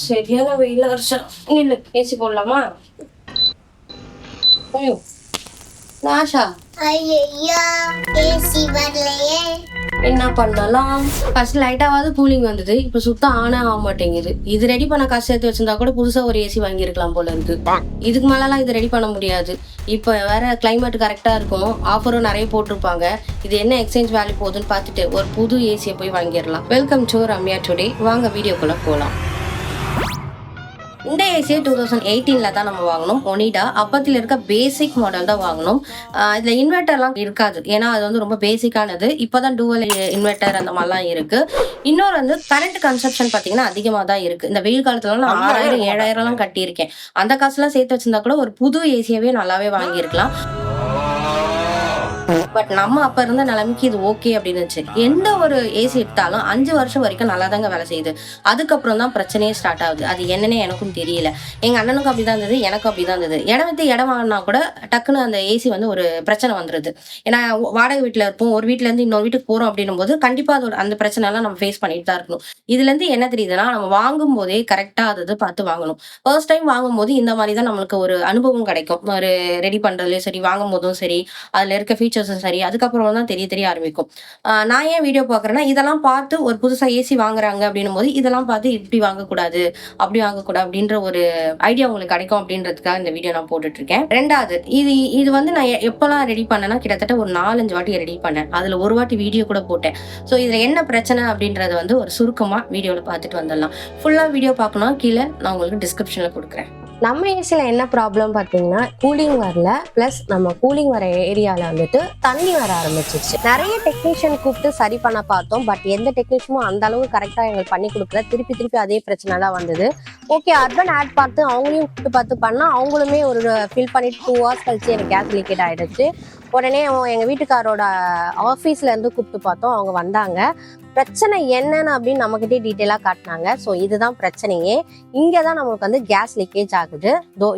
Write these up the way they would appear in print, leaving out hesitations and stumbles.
சரியான வெயில வருஷம் இல்ல ஏசி போடலாமா? ஐயோ ஆஷா, என்ன பண்ணலாம்? ஃபர்ஸ்ட் லைட்டாவது கூலிங் வந்தது, இப்ப சுத்தம் ஆனே ஆக மாட்டேங்குது. இது ரெடி பண்ண காசு சேர்த்து வச்சிருந்தா கூட புதுசா ஒரு ஏசி வாங்கியிருக்கலாம் போல இருக்கு. இதுக்கு மேலலாம் இது ரெடி பண்ண முடியாது. இப்ப வேற கிளைமேட் கரெக்டா இருக்கும், ஆஃபரும் நிறைய போட்டிருப்பாங்க. இது என்ன எக்ஸ்சேஞ்ச் வேல்யூ போகுதுன்னு பார்த்துட்டு ஒரு புது ஏசியை போய் வாங்கிடலாம். Welcome to Ramya today. வாங்க வீடியோக்குள்ள போகலாம். இந்த ஏசியை 2018 தான் நம்ம வாங்கணும். ஒனிடா அப்பத்தில் இருக்க பேசிக் மாடல் தான் வாங்கணும். இதுல இன்வெர்டர்லாம் இருக்காது, ஏன்னா அது வந்து ரொம்ப பேசிக்கானது. இப்போதான் டூவல் இன்வெர்டர் அந்த மாதிரிலாம் இருக்கு. இன்னொரு வந்து கரண்ட் கன்சப்ஷன் பார்த்தீங்கன்னா அதிகமாக தான் இருக்கு. இந்த வெயில் காலத்துல நான் 6000 7000 கட்டியிருக்கேன். அந்த காசுலாம் சேர்த்து வச்சிருந்தா கூட ஒரு புது ஏசியவே நல்லாவே வாங்கியிருக்கலாம். பட் நம்ம அப்ப இருந்த நிலைமைக்கு இது ஓகே அப்படின்னு இருந்துச்சு. எந்த ஒரு ஏசி எடுத்தாலும் 5 வருஷம் வரைக்கும் நல்லா தாங்க வேலை செய்யுது. அதுக்கப்புறம் தான் பிரச்சனையே ஸ்டார்ட் ஆகுது. அது என்னன்னே எனக்கும் தெரியல. எங்க அண்ணனுக்கும் அப்படிதான் இருந்தது, எனக்கும் அப்படிதான் இருந்தது. இடம் விட்டு இடம் வாங்கினா கூட டக்குன்னு அந்த ஏசி வந்து ஒரு பிரச்சனை வந்துருது. ஏன்னா வாடகை வீட்டுல இருப்போம், ஒரு வீட்டுல இருந்து இன்னொரு வீட்டுக்கு போறோம் அப்படின்னும் போது கண்டிப்பா அதோட அந்த பிரச்சனை எல்லாம் நம்ம ஃபேஸ் பண்ணிட்டு தான் இருக்கணும். இதுல இருந்து என்ன தெரியுதுன்னா, நம்ம வாங்கும் போதே கரெக்டா அதை பார்த்து வாங்கணும். ஃபர்ஸ்ட் டைம் வாங்கும் போது இந்த மாதிரி தான் நம்மளுக்கு ஒரு அனுபவம் கிடைக்கும். ஒரு ரெடி பண்றதுலயும் சரி, வாங்கும் போதும் சரி, அதுல இருக்க ஃபீச்சர்ஸும் சரி, அதுக்கப்புறம் தான் தெரிய ஆரம்பிக்கும். நான் ஏன் வீடியோ பார்க்குறேன்னா, இதெல்லாம் பார்த்து ஒரு புதுசா ஏசி வாங்குறாங்க அப்படின்னும் போது இதெல்லாம் பார்த்து இப்படி வாங்கக்கூடாது, அப்படி வாங்கக்கூடாது அப்படின்ற ஒரு ஐடியா உங்களுக்கு கிடைக்கும் அப்படின்றதுக்காக இந்த வீடியோ நான் போட்டுட்டு இருக்கேன். ரெண்டாவது, இது வந்து நான் எப்பெல்லாம் ரெடி பண்ணேன்னா கிட்டத்தட்ட ஒரு 4-5 வாட்டி ரெடி பண்ணேன். அதுல ஒரு வாட்டி வீடியோ கூட போட்டேன். ஸோ இதுல என்ன பிரச்சனை அப்படின்றத வந்து ஒரு சுருக்கமா வீடியோல பார்த்துட்டு வந்துடலாம். ஃபுல்லா வீடியோ பார்க்கணும், கீழே நான் உங்களுக்கு டிஸ்கிரிப்ஷன்ல கொடுக்குறேன். நம்ம ஏசில என்ன ப்ராப்ளம் பார்த்தீங்கன்னா, கூலிங் வரல, பிளஸ் நம்ம கூலிங் வர ஏரியால வந்துட்டு தண்ணி வர ஆரம்பிச்சிருச்சு. நிறைய டெக்னீஷியன் கூப்பிட்டு சரி பண்ண பார்த்தோம். பட் எந்த டெக்னீஷியனும் அந்த அளவுக்கு கரெக்டா எங்களுக்கு பண்ணி கொடுக்கல. திருப்பி அதே பிரச்சனை தான் வந்தது. ஓகே, அர்பன் ஆட் பார்த்து அவங்களையும் கூப்பிட்டு பார்த்து பண்ணா அவங்களுமே ஒரு ஃபில் பண்ணிட்டு 2 hours கழிச்சு எனக்கு கேஸ் லீக்கேட் ஆயிடுச்சு. உடனே எங்க வீட்டுக்காரோட ஆஃபீஸ்ல இருந்து கூப்பிட்டு பார்த்தோம், அவங்க வந்தாங்க. பிரச்சனை என்னன்னு அப்படின்னு நம்மகிட்டே டீட்டெயிலாக காட்டினாங்க. ஸோ இதுதான் பிரச்சனையே. இங்கே தான் நம்மளுக்கு வந்து கேஸ் லீக்கேஜ் ஆகுது.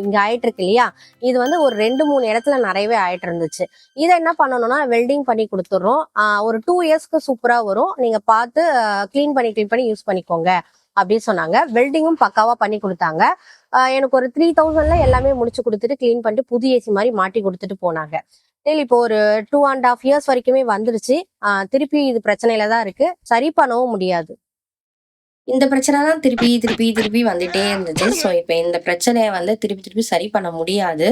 இங்கே ஆயிட்டு இருக்கு இல்லையா, இது வந்து ஒரு 2-3 இடத்துல நிறையவே ஆயிட்டு இருந்துச்சு. இதை என்ன பண்ணணும்னா வெல்டிங் பண்ணி கொடுத்துட்றோம். ஒரு 2 yearsக்கு சூப்பராக வரும். நீங்கள் பார்த்து க்ளீன் பண்ணி யூஸ் பண்ணிக்கோங்க அப்படின்னு சொன்னாங்க. வெல்டிங்கும் பக்காவாக பண்ணி கொடுத்தாங்க. எனக்கு ஒரு 3000ல எல்லாமே முடிச்சு கொடுத்துட்டு க்ளீன் பண்ணிட்டு புது ஏசி மாதிரி மாட்டி கொடுத்துட்டு போனாங்க. இப்போ ஒரு 2.5 years வரைக்குமே வந்துருச்சு. திருப்பி இது பிரச்சனையில தான் இருக்கு, சரி பண்ணவும் முடியாது. இந்த பிரச்சனை தான் திருப்பி வந்துட்டே இருந்துச்சு. ஸோ இப்போ இந்த பிரச்சனையை வந்து திருப்பி சரி பண்ண முடியாது.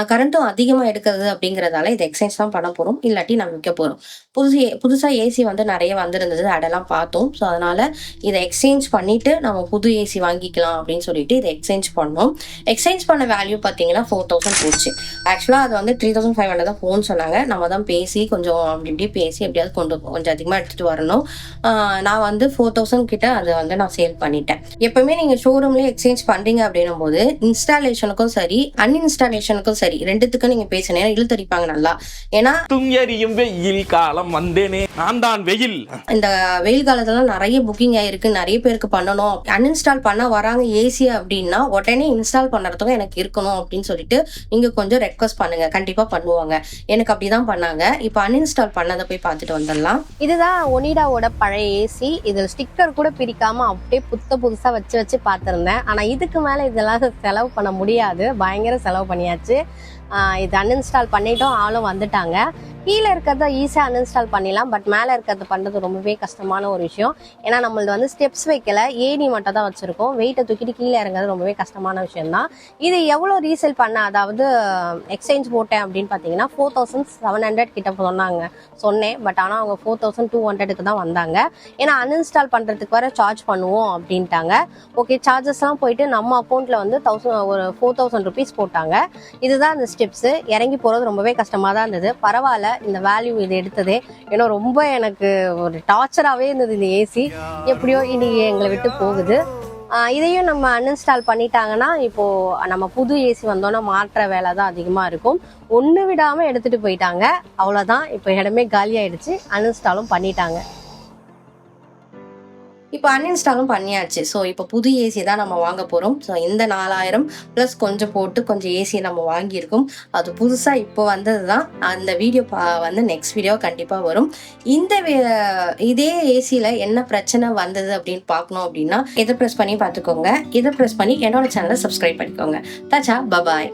கரண்ட்டும் அதிகமாக எடுக்கிறது அப்படிங்கிறதால இதை எக்ஸ்சேஞ்ச் தான் பண்ண போகிறோம், இல்லாட்டி நம்ம விற்க போகிறோம். புதுசாக ஏசி வந்து நிறைய வந்துருந்தது, அதெல்லாம் பார்த்தோம். ஸோ அதனால இதை எக்ஸ்சேஞ்ச் பண்ணிட்டு நம்ம புது ஏசி வாங்கிக்கலாம் அப்படின்னு சொல்லிட்டு இதை எக்ஸ்சேஞ்ச் பண்ணோம். எக்ஸ்சேஞ்ச் பண்ண வேல்யூ பார்த்தீங்கன்னா 4000 போச்சு. ஆக்சுவலாக அது வந்து 3500 தான் ஃபோன் சொன்னாங்க. நம்ம தான் பேசி கொஞ்சம் இப்படி பேசி எப்படியாவது கொஞ்சம் அதிகமாக எடுத்துகிட்டு வரணும். நான் வந்து 4000 கிட்ட அது வந்து நான் சேல் பண்ணிட்டேன். எப்பவுமே நீங்க ஷோரூம்லயே எக்ஸ்சேஞ்ச் பண்றீங்க அப்படின்னும் போது இன்ஸ்டாலேஷனுக்கும் சரி அன்இன்ஸ்டாலேஷனுக்கும் சரி ரெண்டுத்துக்கும் நீங்க பேசினா இழுத்தடிப்பாங்க நல்லா. ஏன்னா வெயில் காலம் வந்தேனே, நான் தான் வெயில். இந்த வெயில் காலத்துல நிறைய புக்கிங் ஆயிருக்கு, நிறைய பேருக்கு பண்ணணும். அன்இன்ஸ்டால் பண்ண வராங்க ஏசி அப்படின்னா உடனே இன்ஸ்டால் பண்றதுக்கும் எனக்கு இருக்கணும் அப்படின்னு சொல்லிட்டு நீங்க கொஞ்சம் ரெக்வஸ்ட் பண்ணுங்க, கண்டிப்பா பண்ணுவாங்க. எனக்கு அப்படிதான் பண்ணாங்க. இப்போ அன்இன்ஸ்டால் பண்ணதை போய் பார்த்துட்டு வந்துடலாம். இதுதான் ஒனிடாவோட பழைய ஏசி. இதுல ஸ்டிக்கர் கூட பிரிக்காம அப்படியே புதுசா வச்சு பார்த்திருந்தேன். ஆனா இதுக்கு மேல இதெல்லாம் செலவு பண்ண முடியாது, பயங்கர செலவு பண்ணியாச்சு. இது அன்இன்ஸ்டால் பண்ணிட்டோம், ஆளும் வந்துட்டாங்க. கீழே இருக்கிறத ஈஸியாக அன்இன்ஸ்டால் பண்ணிடலாம். பட் மேலே இருக்கிறது பண்ணுறது ரொம்பவே கஷ்டமான ஒரு விஷயம். ஏன்னா நம்மளது வந்து ஸ்டெப்ஸ் வைக்கல, ஏணி மட்டும் தான் வச்சுருக்கோம். வெயிட்டை தூக்கிட்டு கீழே இறங்குறது ரொம்பவே கஷ்டமான விஷயம் தான். இது எவ்வளோ ரீசேல் பண்ண, அதாவது எக்ஸ்சேஞ்ச் போட்டேன் அப்படின்னு பார்த்தீங்கன்னா 4700 கிட்ட சொன்னேன். பட் ஆனால் அவங்க 4200க்கு தான் வந்தாங்க. ஏன்னா அன்இன்ஸ்டால் பண்ணுறதுக்கு வர சார்ஜ் பண்ணுவோம் அப்படின்ட்டாங்க. ஓகே, சார்ஜஸ்லாம் போயிட்டு நம்ம அக்கௌண்ட்டில் வந்து ஒரு 4000 rupees போட்டாங்க. இதுதான் அந்த ஸ்டெப்ஸு. இறங்கி போகிறது ரொம்பவே கஷ்டமாக தான் இருந்தது. பரவாயில்ல, இந்த வேல்யூ இது எடுத்ததே. ஏன்னா ரொம்ப எனக்கு ஒரு டார்ச்சராகவே இருந்தது இந்த ஏசி. எப்படியோ இனி எங்களை விட்டு போகுது. இதையும் நம்ம அன்இன்ஸ்டால் பண்ணிட்டாங்கன்னா இப்போ நம்ம புது ஏசி வந்தோன்னா மாற்ற வேலை தான் அதிகமாக இருக்கும். ஒன்று விடாமல் எடுத்துகிட்டு போயிட்டாங்க, அவ்வளோதான். இப்போ இடமே காலி ஆயிடுச்சு, அன்இன்ஸ்டாலும் பண்ணிட்டாங்க. இப்போ அன்இன்ஸ்டாலும் பண்ணியாச்சு. ஸோ இப்போ புது ஏசி தான் நம்ம வாங்க போறோம். ஸோ இந்த 4000 ப்ளஸ் கொஞ்சம் போட்டு கொஞ்சம் ஏசி நம்ம வாங்கியிருக்கோம். அது புதுசா இப்போ வந்தது தான். அந்த வீடியோ வந்து நெக்ஸ்ட் வீடியோ கண்டிப்பா வரும். இந்த இதே ஏசில என்ன பிரச்சனை வந்தது அப்படின்னு பார்க்கணும் அப்படின்னா, இதை பிரஸ் பண்ணி பார்த்துக்கோங்க. இதை பிரஸ் பண்ணி என்னோட சேனலை சப்ஸ்கிரைப் பண்ணிக்கோங்க. தாச்சா, பபாய்.